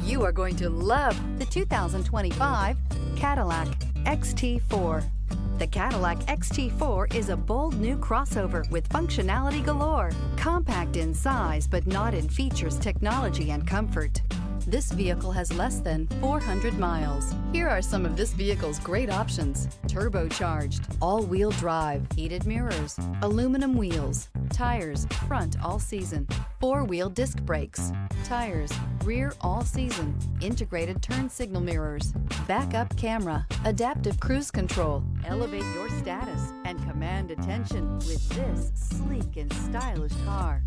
You are going to love the 2025 Cadillac XT4. The Cadillac XT4 is a bold new crossover with functionality galore. Compact in size, but not in features, technology, and comfort. This vehicle has less than 400 miles. Here are some of this vehicle's great options: turbocharged, all-wheel drive, heated mirrors, aluminum wheels, tires, front all season, four-wheel disc brakes, tires, rear all season, integrated turn signal mirrors, backup camera, adaptive cruise control. Elevate your status and command attention with this sleek and stylish car.